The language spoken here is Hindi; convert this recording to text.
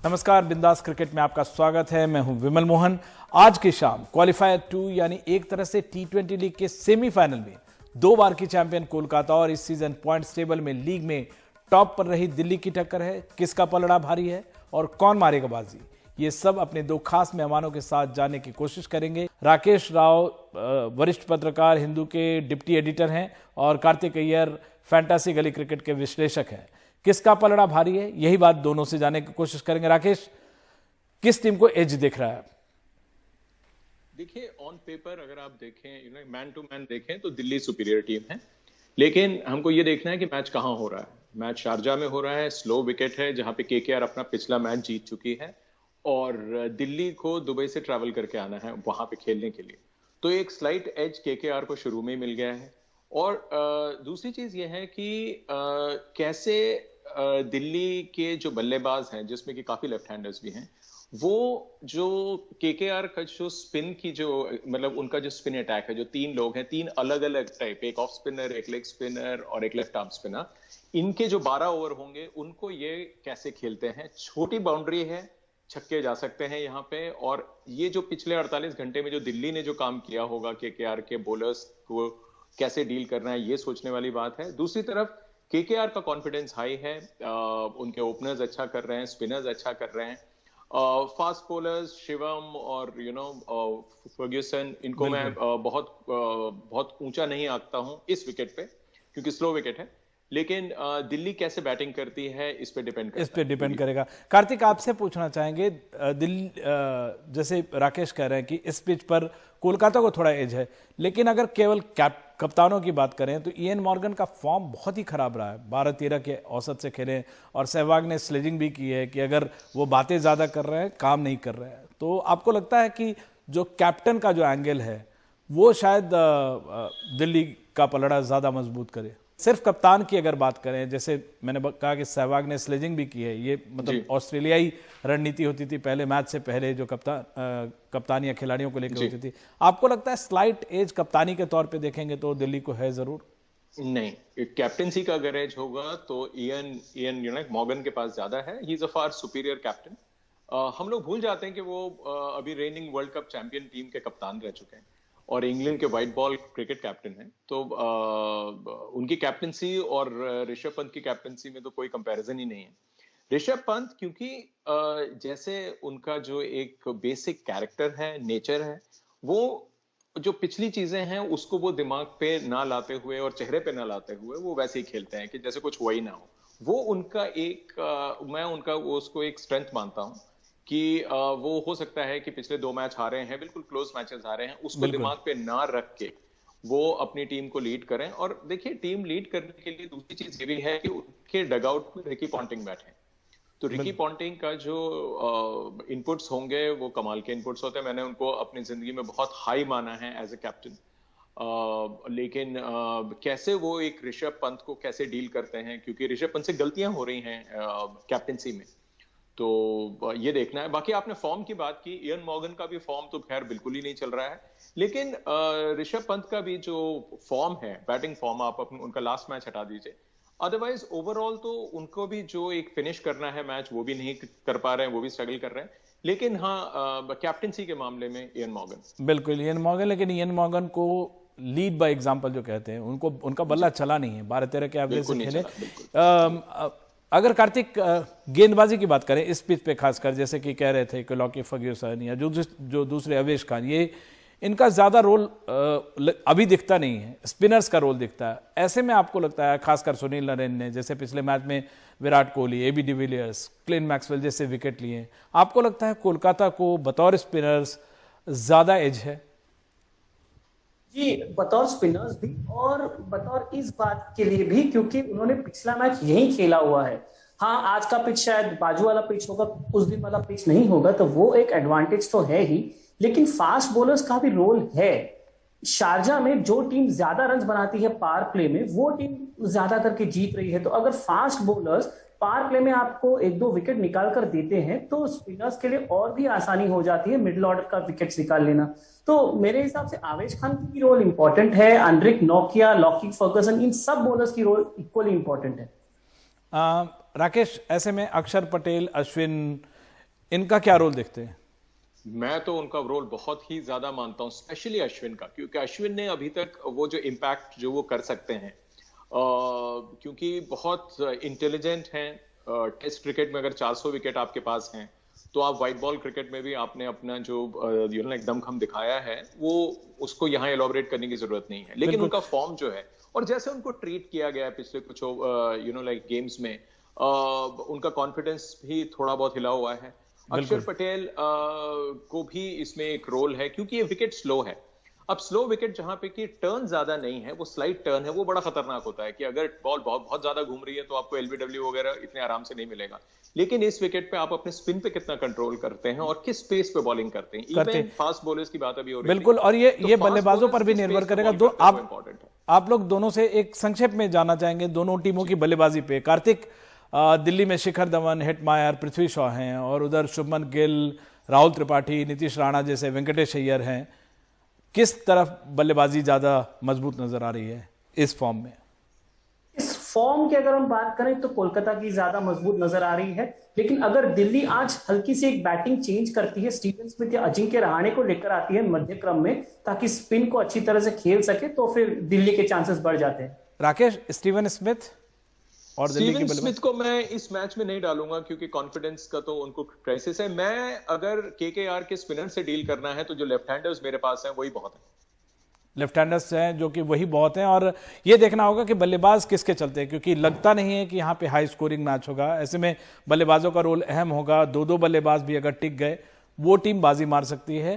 नमस्कार, बिंदास क्रिकेट में आपका स्वागत है। मैं हूं विमल मोहन। आज की शाम क्वालिफायर 2 यानी एक तरह से T20 लीग के सेमीफाइनल में 2 बार की चैंपियन कोलकाता और इस सीजन पॉइंट्स टेबल में लीग में टॉप पर रही दिल्ली की टक्कर है। किसका पलड़ा भारी है और कौन मारेगा बाजी, ये सब अपने 2 खास मेहमानों के साथ जानने की कोशिश करेंगे। राकेश राव वरिष्ठ पत्रकार, हिंदू के डिप्टी एडिटर हैं, और कार्तिक अय्यर फैंटासी गली क्रिकेट के विश्लेषक हैं। किसका पलड़ा भारी है, यही बात दोनों से जानने की कोशिश करेंगे। राकेश, किस टीम को एज दिख रहा है? देखिए, ऑन पेपर अगर आप देखें, मैन टू मैन देखें तो दिल्ली सुपीरियर टीम है, लेकिन हमको ये देखना है कि मैच कहां हो रहा है। मैच शारजा में हो रहा है, स्लो विकेट है, जहां पे केकेआर अपना पिछला मैच जीत चुकी है और दिल्ली को दुबई से ट्रैवल करके आना है वहां पे खेलने के लिए। तो एक स्लाइट एज केकेआर को शुरू में ही मिल गया है। और दूसरी चीज ये है कि कैसे दिल्ली के जो बल्लेबाज हैं, जिसमें कि काफी लेफ्ट हैंडर्स भी हैं, वो जो केकेआर का जो स्पिन की जो मतलब उनका जो स्पिन अटैक है, जो 3 लोग हैं, 3 अलग अलग टाइप, एक ऑफ स्पिनर, एक लेग स्पिनर और एक लेफ्ट आर्म स्पिनर, इनके जो 12 ओवर होंगे उनको ये कैसे खेलते हैं। छोटी बाउंड्री है, छक्के जा सकते हैं यहाँ पे। और ये जो पिछले 48 घंटे में जो दिल्ली ने जो काम किया होगा केकेआर के बॉलर्स को कैसे डील करना है, ये सोचने वाली बात है। दूसरी तरफ केकेआर का कॉन्फिडेंस हाई है, उनके ओपनर्स अच्छा कर रहे हैं, स्पिनर्स अच्छा कर रहे हैं, फास्ट बॉलर्स शिवम और फर्ग्यूसन, इनको मैं बहुत ऊंचा नहीं आंकता हूं इस विकेट पे, क्योंकि स्लो विकेट है। लेकिन दिल्ली कैसे बैटिंग करती है इस पे डिपेंड करेगा। कार्तिक, आपसे पूछना चाहेंगे, दिल्ली जैसे राकेश कह रहे हैं कि इस पिच पर कोलकाता को थोड़ा एज है, लेकिन अगर केवल कप्तानों की बात करें तो इयन मॉर्गन का फॉर्म बहुत ही खराब रहा है। 12-13 के औसत से खेले, और सहवाग ने स्लेजिंग भी की है कि अगर वो बातें ज्यादा कर रहे हैं, काम नहीं कर रहे हैं। तो आपको लगता है कि जो कैप्टन का जो एंगल है वो शायद दिल्ली का पलड़ा ज्यादा मजबूत करे? सिर्फ कप्तान की अगर बात करें, जैसे मैंने कहा कि सहवाग ने स्लेजिंग भी की है, ये मतलब ऑस्ट्रेलियाई रणनीति होती थी पहले मैच से पहले, जो कप्तान या खिलाड़ियों को लेकर होती थी। आपको लगता है स्लाइट एज कप्तानी के तौर पे देखेंगे तो दिल्ली को है जरूर? नहीं, कैप्टनसी का अगर एज होगा तो इयन मॉर्गन के पास ज्यादा है। He is a far superior captain. हम लोग भूल जाते हैं कि वो अभी raining world cup champion team के कप्तान रह चुके हैं और इंग्लैंड के व्हाइट बॉल क्रिकेट कैप्टन हैं। तो उनकी कैप्टनसी और ऋषभ पंत की कैप्टनसी में तो कोई कंपैरिजन ही नहीं है। ऋषभ पंत, क्योंकि जैसे उनका जो एक बेसिक कैरेक्टर है, नेचर है, वो जो पिछली चीजें हैं उसको वो दिमाग पे ना लाते हुए और चेहरे पे ना लाते हुए वो वैसे ही खेलते हैं कि जैसे कुछ हुआ ही ना हो। वो उनका एक मैं उनका उसको एक स्ट्रेंथ मानता हूं कि वो हो सकता है कि पिछले 2 मैच हारे हैं, बिल्कुल क्लोज मैचेस हारे हैं, उसको दिमाग पे ना रख के वो अपनी टीम को लीड करें। और देखिए, टीम लीड करने के लिए दूसरी चीज ये भी है कि उनके डगआउट में रिकी पॉन्टिंग बैठे, तो रिकी पॉन्टिंग का जो इनपुट्स होंगे वो कमाल के इनपुट्स होते हैं। मैंने उनको अपनी जिंदगी में बहुत हाई माना है एज ए कैप्टन। लेकिन कैसे वो एक ऋषभ पंत को कैसे डील करते हैं, क्योंकि ऋषभ पंत से गलतियां हो रही हैं कैप्टनसी में, तो ये देखना है। बाकी आपने फॉर्म की बात की, इयन मॉर्गन का भी फॉर्म तो खैर बिल्कुल ही नहीं चल रहा है, लेकिन ऋषभ पंत का भी जो फॉर्म है, बैटिंग फॉर्म, आप उनका लास्ट मैच हटा दीजिए, अदरवाइज ओवरऑल तो उनको भी जो एक फिनिश करना है मैच वो भी नहीं कर पा रहे हैं, वो भी स्ट्रगल कर रहे हैं। लेकिन हाँ, कैप्टनसी के मामले में इयन मॉर्गन, बिल्कुल इयन मॉर्गन। लेकिन इयन मॉर्गन को लीड बाय एग्जांपल जो कहते हैं, उनका बल्ला चला नहीं है, 12-13 के एवरेज से खेले। अगर कार्तिक गेंदबाजी की बात करें इस पिच पे खासकर, जैसे कि कह रहे थे कि लॉकी फर्ग्यूसन या जो दूसरे अवेश खान, ये इनका ज्यादा रोल अभी दिखता नहीं है, स्पिनर्स का रोल दिखता है। ऐसे में आपको लगता है, खासकर सुनील नरेन ने जैसे पिछले मैच में Virat Kohli, AB de Villiers, Glenn Maxwell जैसे विकेट लिए, आपको लगता है कोलकाता को बतौर स्पिनर्स ज्यादा एज है? जी, बतौर स्पिनर्स भी और बतौर इस बात के लिए भी क्योंकि उन्होंने पिछला मैच यही खेला हुआ है। हाँ, आज का पिच शायद बाजू वाला पिच होगा, उस दिन वाला पिच नहीं होगा, तो वो एक एडवांटेज तो है ही, लेकिन फास्ट बॉलर्स का भी रोल है। शारजा में जो टीम ज्यादा रन बनाती है पावर प्ले में, वो टीम ज्यादा करके जीत रही है। तो अगर फास्ट बॉलर्स पावर प्ले में आपको 1-2 विकेट निकाल कर देते हैं तो स्पिनर्स के लिए और भी आसानी हो जाती है मिडिल ऑर्डर का विकेट्स निकाल लेना। तो मेरे हिसाब से आवेश खान की भी रोल इंपॉर्टेंट है, एंड्रिक नोकिया, लॉकी फर्गसन, इन सब बॉलर्स की रोल इक्वली इंपॉर्टेंट है। राकेश, ऐसे में अक्षर पटेल, अश्विन, इनका क्या रोल देखते हैं? मैं तो उनका रोल बहुत ही ज्यादा मानता हूं, स्पेशली अश्विन का, क्योंकि अश्विन ने अभी तक वो जो इम्पैक्ट जो वो कर सकते हैं, क्योंकि बहुत इंटेलिजेंट हैं। टेस्ट क्रिकेट में अगर 400 विकेट आपके पास हैं, तो आप व्हाइट बॉल क्रिकेट में भी आपने अपना जो एकदम खम दिखाया है, वो उसको यहाँ एलोबरेट करने की जरूरत नहीं है। लेकिन उनका फॉर्म जो है और जैसे उनको ट्रीट किया गया है पिछले कुछ गेम्स में, उनका कॉन्फिडेंस भी थोड़ा बहुत हिला हुआ है। अक्षर पटेल को भी इसमें एक रोल है, क्योंकि ये विकेट स्लो है। अब स्लो विकेट जहां पे कि टर्न ज्यादा नहीं है, वो स्लाइड टर्न है, वो बड़ा खतरनाक होता है कि अगर बॉल बहुत ज्यादा घूम रही है तो आपको एलबीडब्ल्यू वगैरह इतने आराम से नहीं मिलेगा। लेकिन इस विकेट पे आप अपने स्पिन पे कितना कंट्रोल करते हैं और किस स्पेस पे बॉलिंग करते हैं। इवन फास्ट बॉलर्स की बात अभी हो रही है, बिल्कुल। और ये बल्लेबाजों पर भी निर्भर करेगा। आप लोग दोनों से एक संक्षेप में जानना चाहेंगे दोनों टीमों की बल्लेबाजी पे। कार्तिक, दिल्ली में शिखर धवन, हेटमायर, पृथ्वी शॉ हैं, और उधर शुभमन गिल, राहुल त्रिपाठी, नीतीश राणा जैसे वेंकटेश अय्यर हैं। किस तरफ बल्लेबाजी ज्यादा मजबूत नजर आ रही है इस फॉर्म में? इस फॉर्म की अगर हम बात करें तो कोलकाता की ज्यादा मजबूत नजर आ रही है। लेकिन अगर दिल्ली आज हल्की सी एक बैटिंग चेंज करती है, स्टीवन स्मिथ या अजिंक्य रहाणे को लेकर आती है मध्य क्रम में, ताकि स्पिन को अच्छी तरह से खेल सके, तो फिर दिल्ली के चांसेस बढ़ जाते हैं। राकेश, स्टीवन स्मिथ और दिल्ली की स्मिथ को मैं इस मैच में नहीं डालूंगा, क्योंकि कॉन्फिडेंस का तो उनको क्राइसिस है। मैं अगर केकेआर के स्पिनर से डील करना है तो जो लेफ्ट हैंडर्स मेरे पास हैं वही बहुत है। लेफ्ट हैंडर्स हैं जो कि वही बहुत हैं, और ये देखना होगा कि बल्लेबाज किसके चलते हैं, क्योंकि लगता नहीं है कि यहाँ पे हाई स्कोरिंग मैच होगा। ऐसे में बल्लेबाजों का रोल अहम होगा। दो बल्लेबाज भी अगर टिक गए, वो टीम बाजी मार सकती है।